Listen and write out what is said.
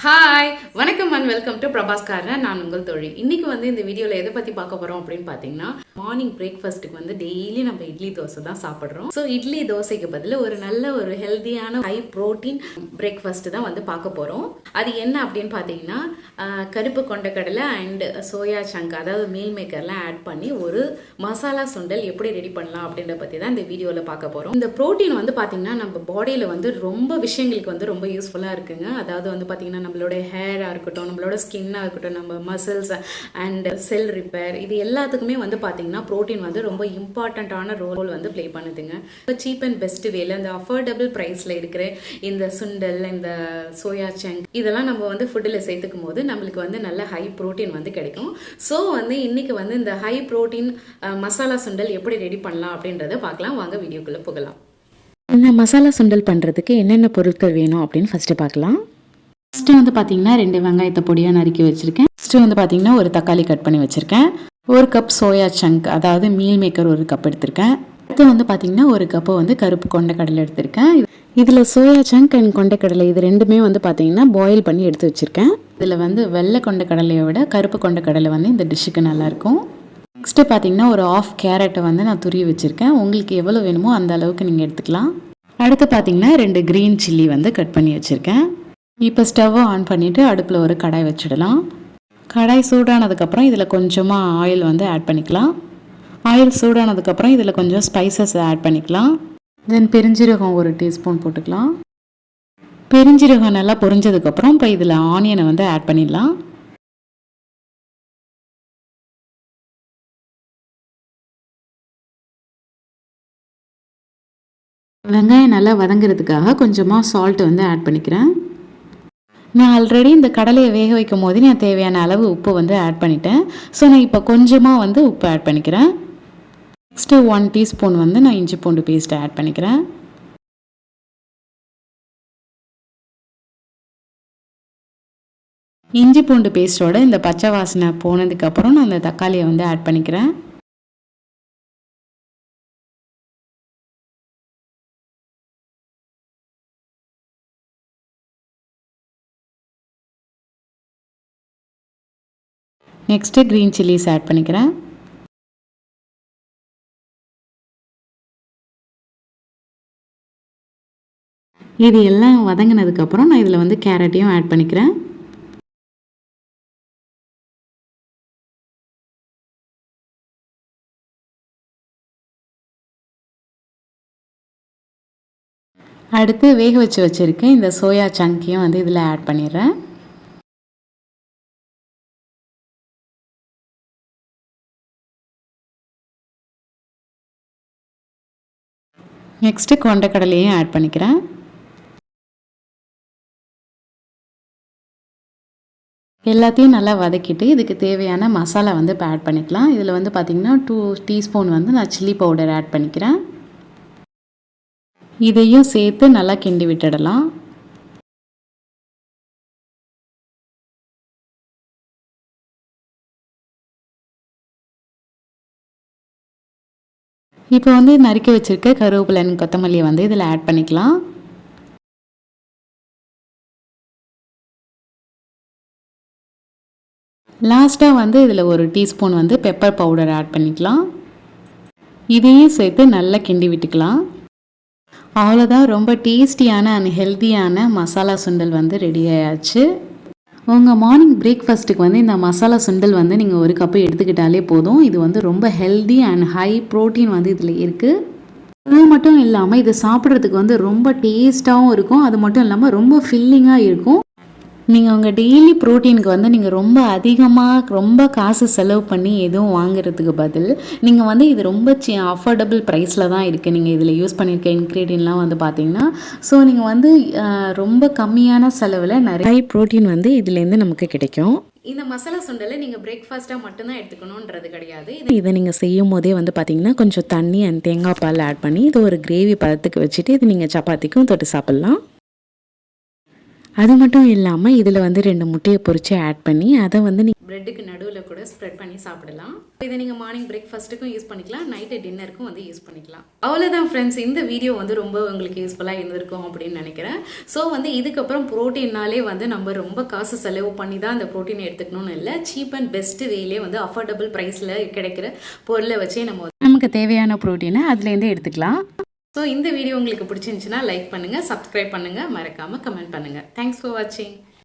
Hi வணக்கம் and welcome to Prabhas corner. நான் உங்கள் தோழி. இன்னைக்கு இந்த வீடியோவில் எதை பற்றி பார்க்க போகிறோம் அப்படின்னு பார்த்தீங்கன்னா, மார்னிங் பிரேக்ஃபாஸ்ட்டுக்கு டெய்லி நம்ம இட்லி தோசை தான் சாப்பிட்றோம். ஸோ இட்லி தோசைக்கு பதில் ஒரு ஹெல்த்தியான ஹை ப்ரோட்டீன் பிரேக்ஃபாஸ்ட் தான் பார்க்க போகிறோம். அது என்ன அப்படின்னு பார்த்தீங்கன்னா, கருப்பு கொண்டக்கடலை அண்ட் சோயா சங்க், அதாவது மீல் மேக்கர்லாம் ஆட் பண்ணி ஒரு மசாலா சுண்டல் எப்படி ரெடி பண்ணலாம் அப்படின்றத பற்றி தான் இந்த வீடியோவில் பார்க்க போகிறோம். இந்த ப்ரோட்டீன் பார்த்தீங்கன்னா நம்ம பாடியில் ரொம்ப விஷயங்களுக்கு ரொம்ப யூஸ்ஃபுல்லாக இருக்குங்க. அதாவது பார்த்தீங்கன்னா நம்மளோட ஹேராக இருக்கட்டும், நம்மளோட ஸ்கின்னாக இருக்கட்டும், நம்ம மசில்ஸ் அண்ட் செல் ரிப்பேர், இது எல்லாத்துக்குமே பார்த்தீங்கன்னா ப்ரோட்டீன் ரொம்ப இம்பார்ட்டண்ட்டான ரோல் ப்ளே பண்ணுதுங்க. இப்போ சீப் அண்ட் பெஸ்ட் வேல இந்த அஃபோர்டபுள் ப்ரைஸில் இருக்கிற இந்த சுண்டல், இந்த சோயா சங்க், இதெல்லாம் நம்ம ஃபுட்டில் சேர்த்துக்கும் போது நம்மளுக்கு நல்ல ஹை ப்ரோட்டீன் கிடைக்கும். ஸோ இன்னைக்கு இந்த ஹை ப்ரோட்டீன் மசாலா சுண்டல் எப்படி ரெடி பண்ணலாம் அப்படின்றத பார்க்கலாம். வாங்க வீடியோக்குள்ளே போகலாம். இந்த மசாலா சுண்டல் பண்ணுறதுக்கு என்னென்ன பொருட்கள் வேணும் அப்படின்னு ஃபஸ்ட்டு பார்க்கலாம். ஃபஸ்ட்டு பார்த்தீங்கன்னா 2 வெங்காயத்தை பொடியாக நறுக்கி வச்சுருக்கேன். ஃபஸ்ட்டு பார்த்தீங்கன்னா ஒரு தக்காளி கட் பண்ணி வச்சுருக்கேன். 1 கப் சோயா சங்க், அதாவது மீல் மேக்கர் 1 கப் எடுத்திருக்கேன். அடுத்து பார்த்தீங்கன்னா 1 கப்பு கருப்பு கொண்டைக்கடலை எடுத்திருக்கேன். இதில் சோயா சங்க் அண்ட் கொண்டைக்கடலை இது ரெண்டுமே பார்த்தீங்கன்னா பாயில் பண்ணி எடுத்து வச்சுருக்கேன். இதில் வெள்ளை கொண்டைக்கடலையை விட கருப்பு கொண்டைக்கடலை இந்த டிஷ்ஷுக்கு நல்லாயிருக்கும். நெக்ஸ்ட்டு பார்த்தீங்கன்னா ஒரு 1/2 கேரட்டை நான் துருவி வச்சுருக்கேன். உங்களுக்கு எவ்வளோ வேணுமோ அந்த அளவுக்கு நீங்கள் எடுத்துக்கலாம். அடுத்து பார்த்தீங்கன்னா 2 க்ரீன் சில்லி கட் பண்ணி வச்சுருக்கேன். இப்போ ஸ்டவ்வை ஆன் பண்ணிவிட்டு அடுப்பில் ஒரு கடாய் வச்சிடலாம். கடாய் சூடானதுக்கப்புறம் இதில் கொஞ்சமாக ஆயில் ஆட் பண்ணிக்கலாம். ஆயில் சூடானதுக்கப்புறம் இதில் கொஞ்சம் ஸ்பைசஸ் ஆட் பண்ணிக்கலாம். தென் பெருஞ்சீரகம் 1 டீஸ்பூன் போட்டுக்கலாம். பெருஞ்சீரகம் நல்லா பொரிஞ்சதுக்கப்புறம் இப்போ இதில் ஆனியனை ஆட் பண்ணிடலாம். வெங்காயம் நல்லா வதங்கிறதுக்காக கொஞ்சமாக சால்ட் ஆட் பண்ணிக்கிறேன். நான் ஆல்ரெடி இந்த கடலையை வேக வைக்கும் போது நான் தேவையான அளவு உப்பு ஆட் பண்ணிட்டேன். ஸோ நான் இப்போ கொஞ்சமாக உப்பு ஆட் பண்ணிக்கிறேன். நெக்ஸ்ட்டு 1 டீஸ்பூன் நான் இஞ்சி பூண்டு பேஸ்ட் ஆட் பண்ணிக்கிறேன். இஞ்சி பூண்டு பேஸ்ட்டோட இந்த பச்சை வாசனை போனதுக்கப்புறம் நான் இந்த தக்காளியை ஆட் பண்ணிக்கிறேன். நெக்ஸ்ட்டு க்ரீன் சில்லிஸ் ஆட் பண்ணிக்கிறேன். இது எல்லாம் வதங்கினதுக்கப்புறம் நான் இதில் கேரட்டையும் ஆட் பண்ணிக்கிறேன். அடுத்து வேக வச்சுருக்கேன் இந்த சோயா சங்கையும் இதில் ஆட் பண்ணிடுறேன். நெக்ஸ்ட்டு கொண்டைக்கடலையும் ஆட் பண்ணிக்கிறேன். எல்லாத்தையும் நல்லா வதக்கிட்டு இதுக்கு தேவையான மசாலா இப்போ ஆட் பண்ணிக்கலாம். இதில் பார்த்திங்கன்னா 2 டீஸ்பூன் நான் சில்லி பவுடர் ஆட் பண்ணிக்கிறேன். இதையும் சேர்த்து நல்லா கிண்டி விட்டுடலாம். இப்போ நறுக்கி வச்சுருக்க கருவேப்பிலை கொத்தமல்லியை இதில் ஆட் பண்ணிக்கலாம். லாஸ்ட்டாக இதில் 1 டீஸ்பூன் பெப்பர் பவுடர் ஆட் பண்ணிக்கலாம். இதையும் சேர்த்து நல்லா கிண்டி விட்டுக்கலாம். அவ்வளோதான், ரொம்ப டேஸ்டியான அண்ட் ஹெல்த்தியான மசாலா சுண்டல் ரெடி ஆயாச்சு. உங்கள் மார்னிங் பிரேக்ஃபாஸ்ட்டுக்கு இந்த மசாலா சுண்டல் நீங்கள் 1 கப்பு எடுத்துக்கிட்டாலே போதும். இது ரொம்ப ஹெல்தி அண்ட் ஹை ப்ரோட்டீன் இதில் இருக்குது. அது மட்டும் இல்லாமல் இது சாப்பிட்றதுக்கு ரொம்ப டேஸ்ட்டாகவும் இருக்கும். அது மட்டும் இல்லாமல் ரொம்ப ஃபில்லிங்காக இருக்கும். நீங்கள் உங்கள் டெய்லி ப்ரோட்டீனுக்கு நீங்கள் ரொம்ப அதிகமாக ரொம்ப காசு செலவு பண்ணி எதுவும் வாங்குறதுக்கு பதில் நீங்கள் இது ரொம்ப அஃபோர்டபுள் ப்ரைஸில் தான் இருக்குது. நீங்கள் இதில் யூஸ் பண்ணியிருக்க இன்க்ரீடியன்ட்லாம் பார்த்தீங்கன்னா, ஸோ நீங்கள் ரொம்ப கம்மியான செலவில் நிறைய ப்ரோட்டீன் இதுலேருந்து நமக்கு கிடைக்கும். இந்த மசாலா சுண்டலை நீங்கள் பிரேக்ஃபாஸ்ட்டாக மட்டும்தான் எடுத்துக்கணுன்றது கிடையாது. இதை நீங்கள் செய்யும் போதே பார்த்தீங்கன்னா கொஞ்சம் தண்ணி அண்ட் தேங்காய் பால் ஆட் பண்ணி இது ஒரு கிரேவி பதத்துக்கு வச்சுட்டு இது நீங்கள் சப்பாத்திக்கும் தொட்டு சாப்பிட்லாம். அது மட்டும் இல்லாமல் இதில் வந்து 2 முட்டையை பொரிச்சு ஆட் பண்ணி அதை வந்து பிரெட்டுக்கு நடுவில் கூட ஸ்ப்ரெட் பண்ணி சாப்பிடலாம். இதை நீங்கள் மார்னிங் பிரேக்ஃபாஸ்ட்டுக்கும் யூஸ் பண்ணிக்கலாம், நைட்டு டின்னருக்கும் வந்து யூஸ் பண்ணிக்கலாம். அவ்வளோதான் ஃப்ரெண்ட்ஸ், இந்த வீடியோ வந்து ரொம்ப உங்களுக்கு யூஸ்ஃபுல்லாக இருந்திருக்கும் அப்படின்னு நினைக்கிறேன். ஸோ வந்து இதுக்கப்புறம் ப்ரோட்டீன்னாலே வந்து நம்ம ரொம்ப காசு செலவு பண்ணி தான் அந்த ப்ரோட்டீன் எடுத்துக்கணும்னு இல்லை, சீப் அண்ட் பெஸ்ட் வேலே வந்து அஃபோர்டபுள் ப்ரைஸில் கிடைக்கிற பொருளை வச்சே நமக்கு தேவையான ப்ரோட்டீனை அதுலேருந்து எடுத்துக்கலாம். ஸோ இந்த வீடியோ உங்களுக்கு பிடிச்சிருந்துச்சுன்னா லைக் பண்ணுங்கள், சப்ஸ்கிரைப் பண்ணுங்கள், மறக்காமல் கமெண்ட் பண்ணுங்கள். தேங்க்ஸ் ஃபார் வாட்சிங்.